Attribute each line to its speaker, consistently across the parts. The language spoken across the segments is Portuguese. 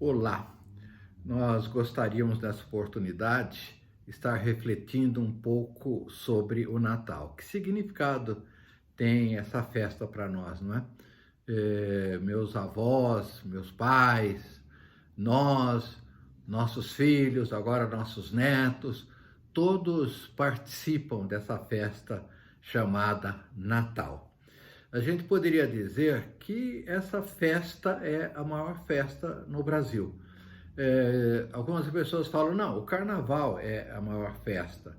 Speaker 1: Olá, nós gostaríamos dessa oportunidade estar refletindo um pouco sobre o Natal. Que significado tem essa festa para nós, não é? Meus avós, meus pais, nós, nossos filhos, agora nossos netos, todos participam dessa festa chamada Natal. A gente poderia dizer que essa festa é a maior festa no Brasil. Algumas pessoas falam, não, o carnaval é a maior festa,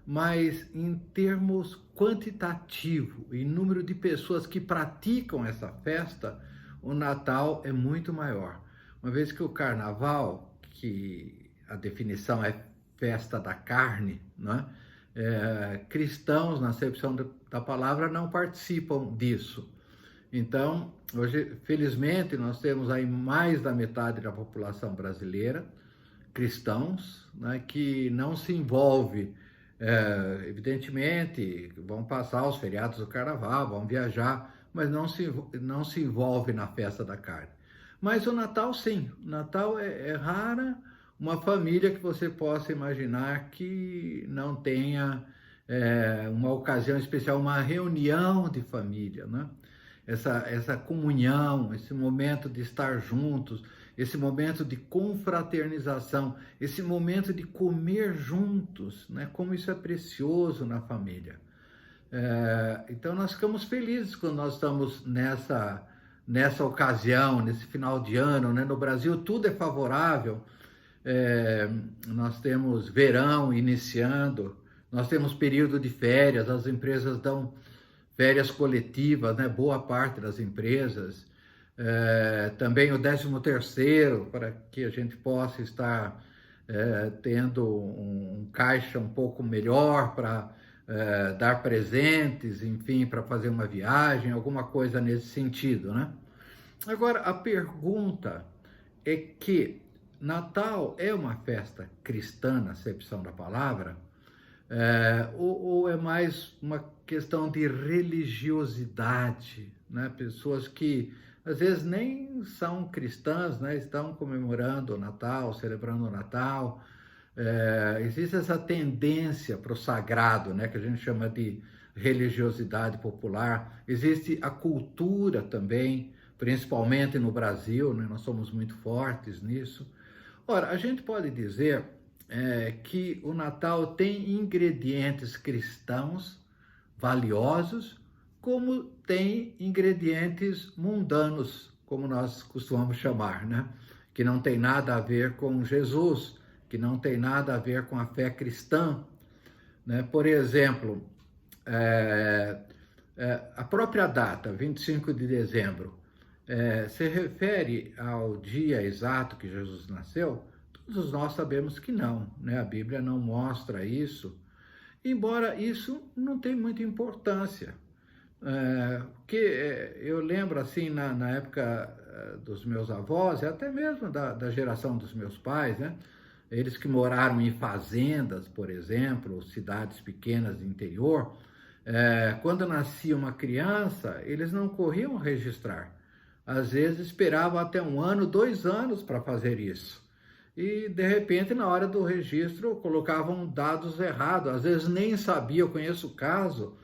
Speaker 1: mas em termos quantitativo, em número de pessoas que praticam essa festa, o Natal é muito maior. Uma vez que o carnaval, que a definição é festa da carne, né? Cristãos, na acepção da palavra, não participam disso. Então, hoje, felizmente, nós temos aí mais da metade da população brasileira, cristãos, né, que não se envolve, evidentemente, vão passar os feriados do carnaval, vão viajar, mas não se envolve na festa da carne. Mas o Natal, sim. O Natal é rara uma família que você possa imaginar que não tenha uma ocasião especial, uma reunião de família, né? Essa comunhão, esse momento de estar juntos, esse momento de confraternização, esse momento de comer juntos, né? Como isso é precioso na família. Então nós ficamos felizes quando nós estamos nessa ocasião, nesse final de ano, né? No Brasil tudo é favorável. Nós temos verão iniciando, nós temos período de férias, as empresas dão férias coletivas, né? Boa parte das empresas. Também o 13º, para que a gente possa estar tendo um caixa um pouco melhor para dar presentes, enfim, para fazer uma viagem, alguma coisa nesse sentido, né? Agora, a pergunta é que Natal é uma festa cristã, na acepção da palavra, ou é mais uma questão de religiosidade, né? Pessoas que às vezes nem são cristãs, né? Estão comemorando o Natal, celebrando o Natal. Existe essa tendência para o sagrado, né? Que a gente chama de religiosidade popular. Existe a cultura também, principalmente no Brasil, né? Nós somos muito fortes nisso. Ora, a gente pode dizer que o Natal tem ingredientes cristãos valiosos, como tem ingredientes mundanos, como nós costumamos chamar, né? Que não tem nada a ver com Jesus, que não tem nada a ver com a fé cristã, né? Por exemplo, a própria data, 25 de dezembro, se refere ao dia exato que Jesus nasceu? Todos nós sabemos que não, né? A Bíblia não mostra isso, embora isso não tenha muita importância. Porque eu lembro assim, na época dos meus avós, e até mesmo da geração dos meus pais, né? Eles que moraram em fazendas, por exemplo, cidades pequenas do interior, quando nascia uma criança, eles não corriam registrar. Às vezes esperavam até 1 ano, 2 anos para fazer isso. E, de repente, na hora do registro, colocavam dados errados. Às vezes nem sabia, eu conheço o caso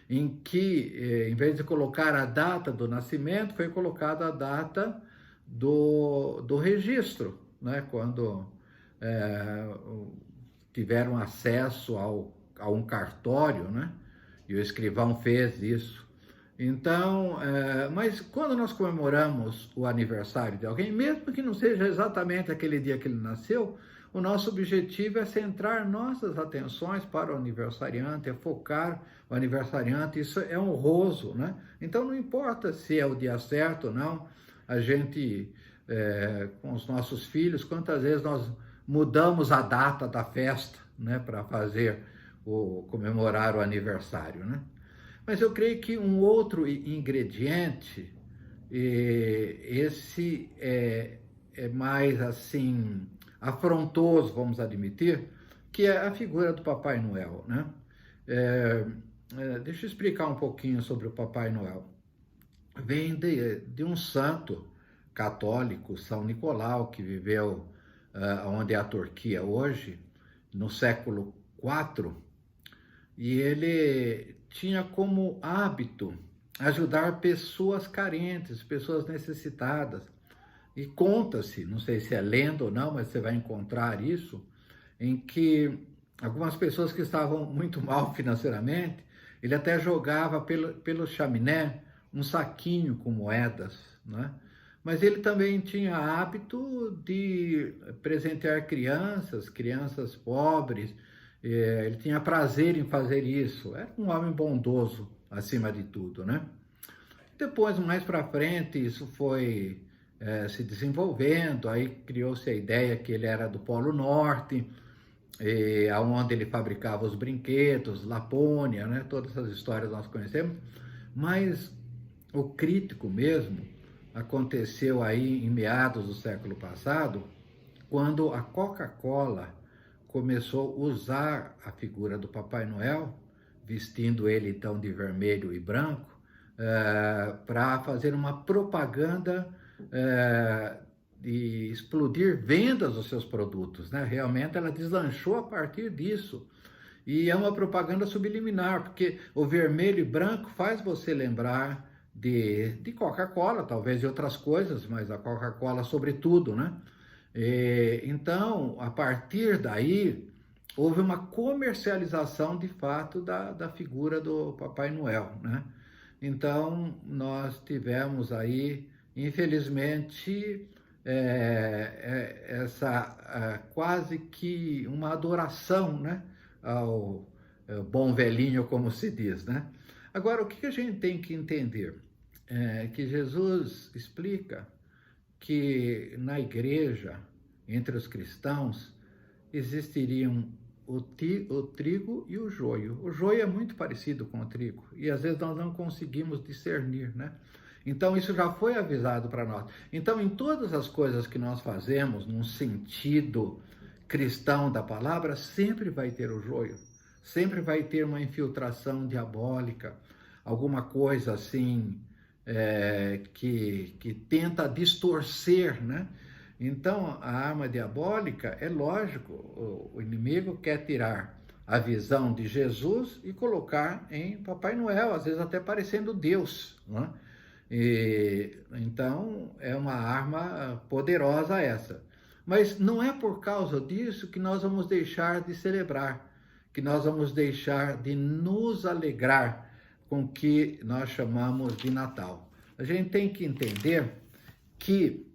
Speaker 1: em que, em vez de colocar a data do nascimento, foi colocada a data do registro, né? Quando tiveram acesso a um cartório, né? E o escrivão fez isso. Então, mas quando nós comemoramos o aniversário de alguém, mesmo que não seja exatamente aquele dia que ele nasceu, o nosso objetivo é centrar nossas atenções para o aniversariante, é focar o aniversariante, isso é honroso, né? Então não importa se é o dia certo ou não, a gente, com os nossos filhos, quantas vezes nós mudamos a data da festa, né, para comemorar o aniversário, né? Mas eu creio que um outro ingrediente, esse é mais assim afrontoso, vamos admitir, que é a figura do Papai Noel, né? Deixa eu explicar um pouquinho sobre o Papai Noel. Vem de um santo católico, São Nicolau, que viveu onde é a Turquia hoje, no século IV, e ele tinha como hábito ajudar pessoas carentes, pessoas necessitadas. E conta-se, não sei se é lenda ou não, mas você vai encontrar isso, em que algumas pessoas que estavam muito mal financeiramente, ele até jogava pelo chaminé um saquinho com moedas, né? Mas ele também tinha hábito de presentear crianças, crianças pobres, ele tinha prazer em fazer isso, era um homem bondoso acima de tudo, né? Depois, mais para frente, isso foi se desenvolvendo, aí criou-se a ideia que ele era do Polo Norte, aonde ele fabricava os brinquedos, Lapônia, né? Todas essas histórias nós conhecemos, mas o crítico mesmo aconteceu aí em meados do século passado, quando a Coca-Cola começou a usar a figura do Papai Noel, vestindo ele então de vermelho e branco, para fazer uma propaganda de explodir vendas dos seus produtos, né? Realmente ela deslanchou a partir disso. E é uma propaganda subliminar, porque o vermelho e branco faz você lembrar de Coca-Cola, talvez de outras coisas, mas a Coca-Cola sobretudo, né? Então, a partir daí, houve uma comercialização de fato da figura do Papai Noel, né? Então, nós tivemos aí, infelizmente, essa quase que uma adoração, né, ao bom velhinho, como se diz, né? Agora, o que a gente tem que entender? Que Jesus explica que na igreja, entre os cristãos, existiriam o trigo e o joio. O joio é muito parecido com o trigo e às vezes nós não conseguimos discernir, né? Então isso já foi avisado para nós. Então em todas as coisas que nós fazemos, num sentido cristão da palavra, sempre vai ter o joio, sempre vai ter uma infiltração diabólica, alguma coisa assim que tenta distorcer, né? Então, a arma diabólica, é lógico, o inimigo quer tirar a visão de Jesus e colocar em Papai Noel, às vezes até parecendo Deus, né? Então, é uma arma poderosa essa. Mas não é por causa disso que nós vamos deixar de celebrar, que nós vamos deixar de nos alegrar com o que nós chamamos de Natal. A gente tem que entender que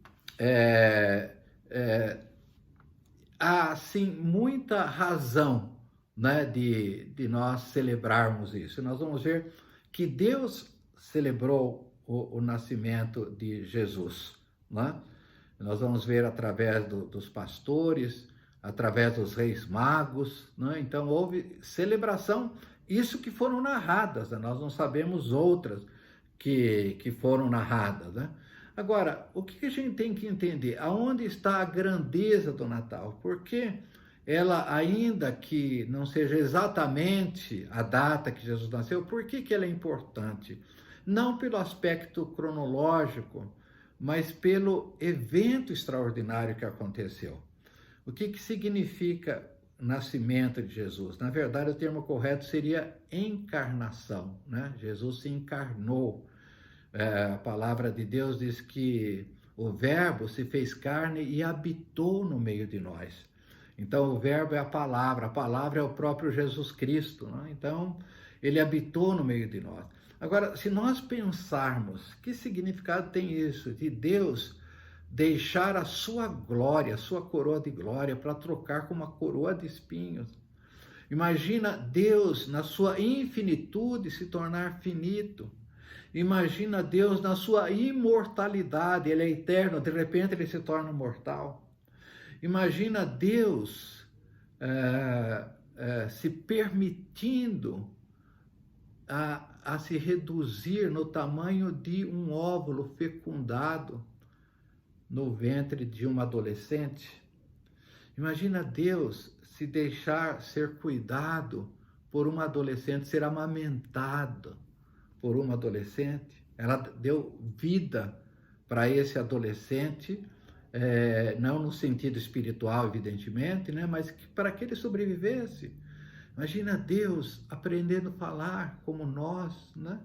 Speaker 1: há, sim, muita razão, né, de nós celebrarmos isso. Nós vamos ver que Deus celebrou o nascimento de Jesus, né? Nós vamos ver através dos pastores, através dos reis magos, né? Então houve celebração, isso que foram narradas, né? Nós não sabemos outras que foram narradas, né? Agora, o que a gente tem que entender? Aonde está a grandeza do Natal? Porque ela, ainda que não seja exatamente a data que Jesus nasceu, por que ela é importante? Não pelo aspecto cronológico, mas pelo evento extraordinário que aconteceu. O que significa nascimento de Jesus? Na verdade, o termo correto seria encarnação, né? Jesus se encarnou. A palavra de Deus diz que o Verbo se fez carne e habitou no meio de nós. Então, o Verbo é a palavra é o próprio Jesus Cristo, né? Então, ele habitou no meio de nós. Agora, se nós pensarmos, que significado tem isso? De Deus deixar a sua glória, a sua coroa de glória, para trocar com uma coroa de espinhos. Imagina Deus, na sua infinitude, se tornar finito. Imagina Deus na sua imortalidade, ele é eterno, de repente ele se torna mortal. Imagina Deus se permitindo a se reduzir no tamanho de um óvulo fecundado no ventre de uma adolescente. Imagina Deus se deixar ser cuidado por uma adolescente, ser amamentado por uma adolescente. Ela deu vida para esse adolescente, não no sentido espiritual, evidentemente, né? Mas para que ele sobrevivesse. Imagina Deus aprendendo a falar como nós, né?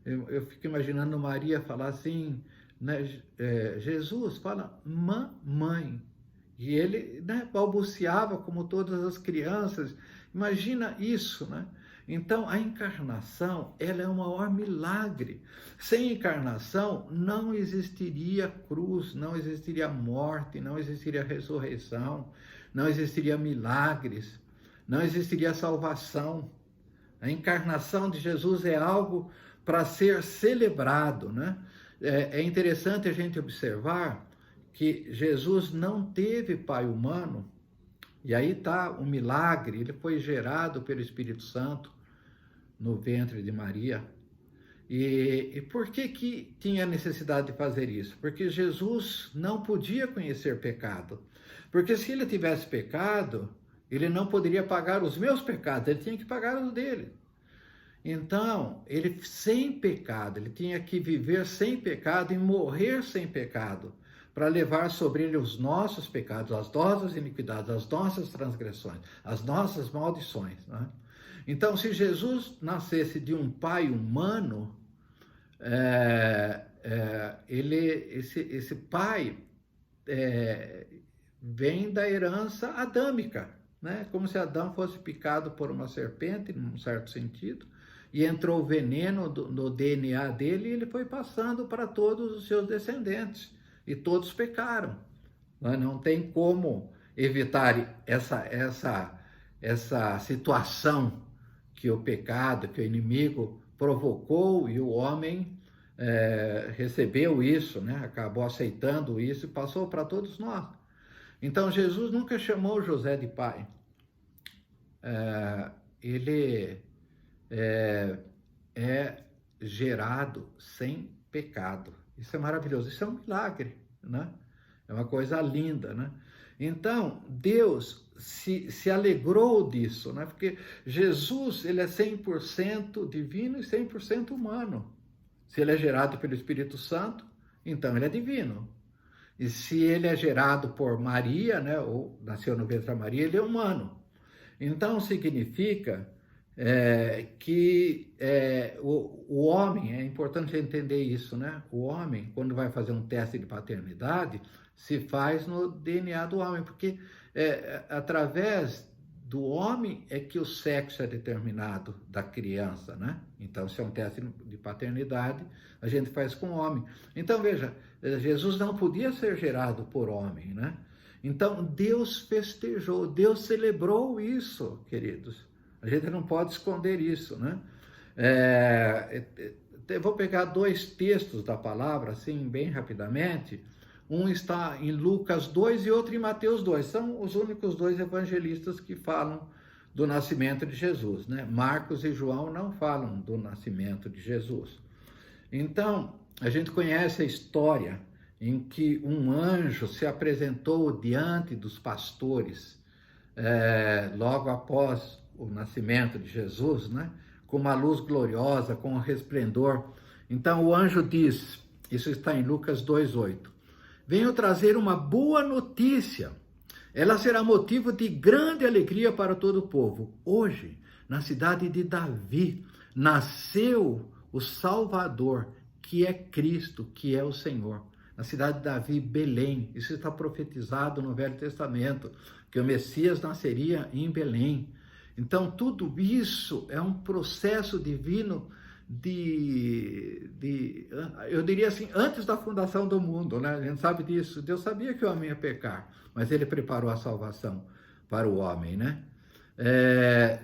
Speaker 1: Eu fico imaginando Maria falar assim, né? Jesus fala mamãe. E ele, né, balbuciava como todas as crianças. Imagina isso, né? Então, a encarnação, ela é o maior milagre. Sem encarnação, não existiria cruz, não existiria morte, não existiria ressurreição, não existiria milagres, não existiria salvação. A encarnação de Jesus é algo para ser celebrado, né? É interessante a gente observar que Jesus não teve pai humano, e aí está o milagre, ele foi gerado pelo Espírito Santo no ventre de Maria. E por que tinha necessidade de fazer isso? Porque Jesus não podia conhecer pecado. Porque se ele tivesse pecado, ele não poderia pagar os meus pecados, ele tinha que pagar os dele. Então, ele sem pecado, ele tinha que viver sem pecado e morrer sem pecado, para levar sobre ele os nossos pecados, as nossas iniquidades, as nossas transgressões, as nossas maldições, né? Então, se Jesus nascesse de um pai humano, esse pai vem da herança adâmica, né? Como se Adão fosse picado por uma serpente, num certo sentido, e entrou o veneno no DNA dele e ele foi passando para todos os seus descendentes, e todos pecaram. Não tem como evitar essa situação que o pecado, que o inimigo provocou, e o homem recebeu isso, né? Acabou aceitando isso e passou para todos nós. Então, Jesus nunca chamou José de pai. Ele é gerado sem pecado. Isso é maravilhoso, isso é um milagre, né? É uma coisa linda, né? Então, Deus se alegrou disso, né? Porque Jesus, ele é 100% divino e 100% humano. Se ele é gerado pelo Espírito Santo, então ele é divino. E se ele é gerado por Maria, né, ou nasceu no ventre da Maria, ele é humano. Então, significa que o homem, é importante entender isso, né? O homem, quando vai fazer um teste de paternidade, se faz no DNA do homem, porque através do homem é que o sexo é determinado da criança, né? Então, se é um teste de paternidade, a gente faz com o homem. Então, veja, Jesus não podia ser gerado por homem, né? Então, Deus festejou, Deus celebrou isso, queridos. A gente não pode esconder isso, né? Vou pegar dois textos da palavra, assim, bem rapidamente. Um está em Lucas 2 e outro em Mateus 2. São os únicos dois evangelistas que falam do nascimento de Jesus, né? Marcos e João não falam do nascimento de Jesus. Então, a gente conhece a história em que um anjo se apresentou diante dos pastores, logo após o nascimento de Jesus, né? Com uma luz gloriosa, com um resplendor. Então o anjo diz, isso está em Lucas 2:8, venho trazer uma boa notícia, ela será motivo de grande alegria para todo o povo. Hoje, na cidade de Davi, nasceu o Salvador, que é Cristo, que é o Senhor. Na cidade de Davi, Belém, isso está profetizado no Velho Testamento, que o Messias nasceria em Belém. Então, tudo isso é um processo divino eu diria assim, antes da fundação do mundo, né? A gente sabe disso. Deus sabia que o homem ia pecar, mas ele preparou a salvação para o homem, né?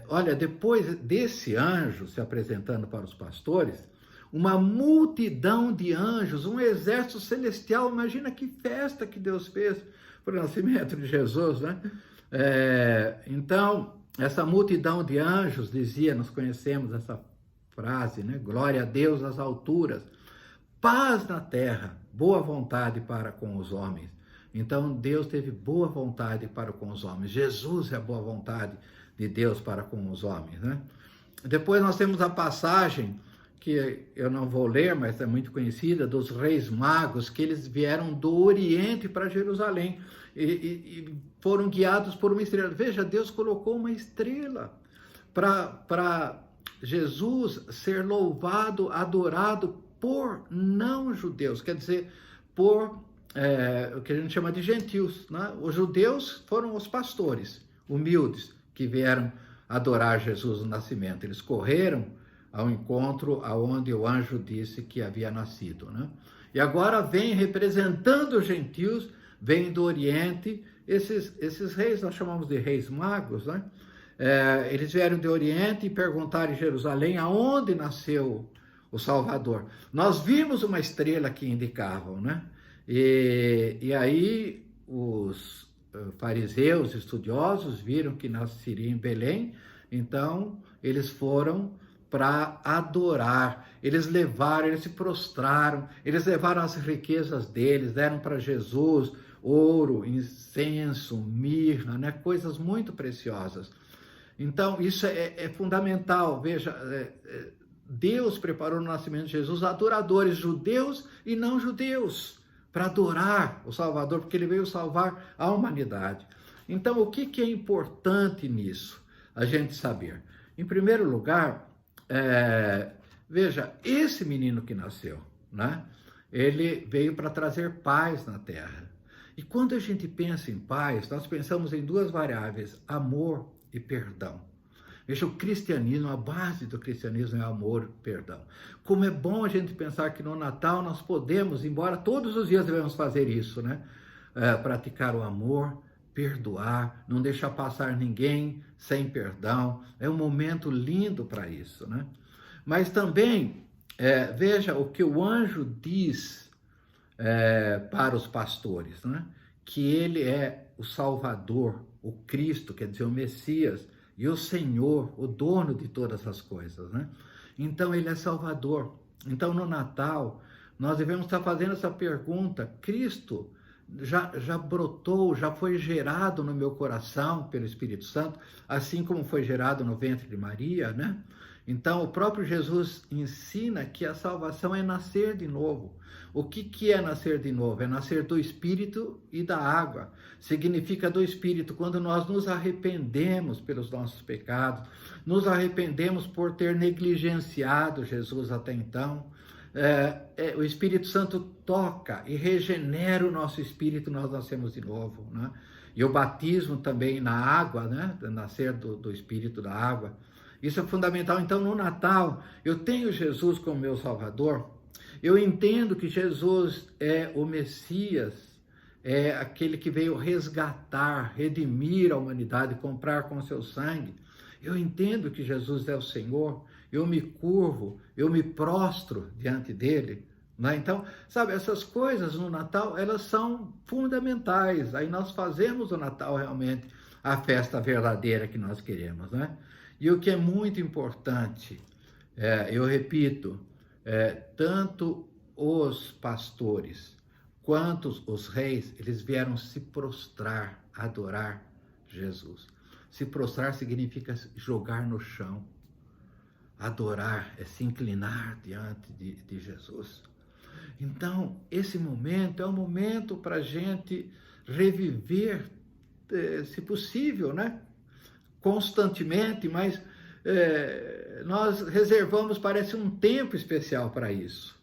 Speaker 1: Olha, depois desse anjo se apresentando para os pastores, uma multidão de anjos, um exército celestial, imagina que festa que Deus fez para o nascimento de Jesus, né? Então, essa multidão de anjos dizia, nós conhecemos essa frase, né? Glória a Deus nas alturas, paz na terra, boa vontade para com os homens. Então, Deus teve boa vontade para com os homens. Jesus é a boa vontade de Deus para com os homens, né? Depois nós temos a passagem que eu não vou ler, mas é muito conhecida, dos reis magos, que eles vieram do Oriente para Jerusalém e foram guiados por uma estrela. Veja, Deus colocou uma estrela para Jesus ser louvado, adorado por não-judeus, quer dizer, por o que a gente chama de gentios, né? Os judeus foram os pastores humildes que vieram adorar Jesus no nascimento. Eles correram ao encontro aonde o anjo disse que havia nascido, né? E agora vem representando os gentios, vem do Oriente, esses reis, nós chamamos de reis magos, né? Eles vieram do Oriente e perguntaram em Jerusalém aonde nasceu o Salvador. Nós vimos uma estrela que indicavam, né? E aí os fariseus estudiosos viram que nasceria em Belém, então eles foram para adorar, eles se prostraram, eles levaram as riquezas deles, deram para Jesus ouro, incenso, mirra, né? Coisas muito preciosas. Então, isso é fundamental. Veja, Deus preparou no nascimento de Jesus adoradores judeus e não judeus para adorar o Salvador, porque ele veio salvar a humanidade. Então, o que é importante nisso? A gente saber. Em primeiro lugar, veja, esse menino que nasceu, né? Ele veio para trazer paz na terra. E quando a gente pensa em paz, nós pensamos em duas variáveis, amor e perdão. Veja, o cristianismo, a base do cristianismo é amor e perdão. Como é bom a gente pensar que no Natal nós podemos, embora todos os dias devemos fazer isso, né? Praticar o amor, perdoar, não deixar passar ninguém sem perdão. É um momento lindo para isso, né? Mas também, veja o que o anjo diz para os pastores, né? Que ele é o Salvador, o Cristo, quer dizer, o Messias, e o Senhor, o dono de todas as coisas, né? Então, ele é Salvador. Então, no Natal, nós devemos estar fazendo essa pergunta: Cristo já brotou, já foi gerado no meu coração pelo Espírito Santo, assim como foi gerado no ventre de Maria, né? Então, o próprio Jesus ensina que a salvação é nascer de novo. O que é nascer de novo? É nascer do Espírito e da água. Significa do Espírito, quando nós nos arrependemos pelos nossos pecados, nos arrependemos por ter negligenciado Jesus até então. O Espírito Santo toca e regenera o nosso espírito, nós nascemos de novo, né? E o batismo também na água, né? Nascer do Espírito da água. Isso é fundamental. Então, no Natal, eu tenho Jesus como meu Salvador, eu entendo que Jesus é o Messias, é aquele que veio resgatar, redimir a humanidade, comprar com seu sangue. Eu entendo que Jesus é o Senhor, eu me curvo, eu me prostro diante dele, né? Então, sabe, essas coisas no Natal, elas são fundamentais. Aí nós fazemos o Natal realmente a festa verdadeira que nós queremos, né? E o que é muito importante, eu repito, tanto os pastores quanto os reis, eles vieram se prostrar, adorar Jesus. Se prostrar significa jogar no chão. Adorar é se inclinar diante de Jesus. Então, esse momento é um momento para a gente reviver, se possível, né? Constantemente, mas nós reservamos, parece, um tempo especial para isso.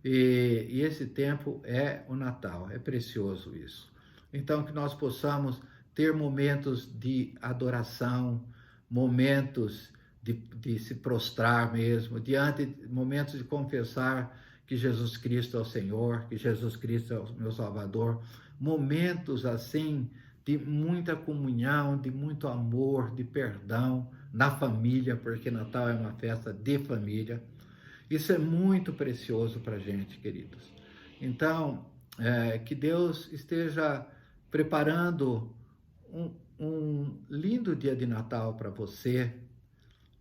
Speaker 1: E esse tempo é o Natal, é precioso isso. Então, que nós possamos ter momentos de adoração, momentos de se prostrar mesmo, momentos de confessar que Jesus Cristo é o Senhor, que Jesus Cristo é o meu Salvador, momentos assim de muita comunhão, de muito amor, de perdão na família, porque Natal é uma festa de família. Isso é muito precioso para a gente, queridos. Então, que Deus esteja preparando um lindo dia de Natal para você,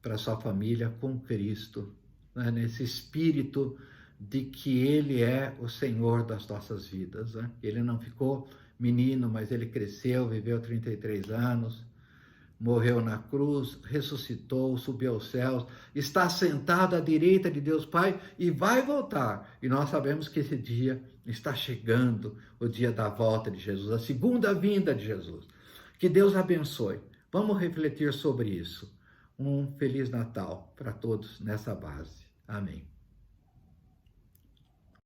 Speaker 1: para sua família, com Cristo, né? Nesse espírito de que Ele é o Senhor das nossas vidas, né? Ele não ficou menino, mas ele cresceu, viveu 33 anos, morreu na cruz, ressuscitou, subiu aos céus, está sentado à direita de Deus Pai e vai voltar. E nós sabemos que esse dia está chegando, o dia da volta de Jesus, a segunda vinda de Jesus. Que Deus abençoe. Vamos refletir sobre isso. Um Feliz Natal para todos nessa base. Amém.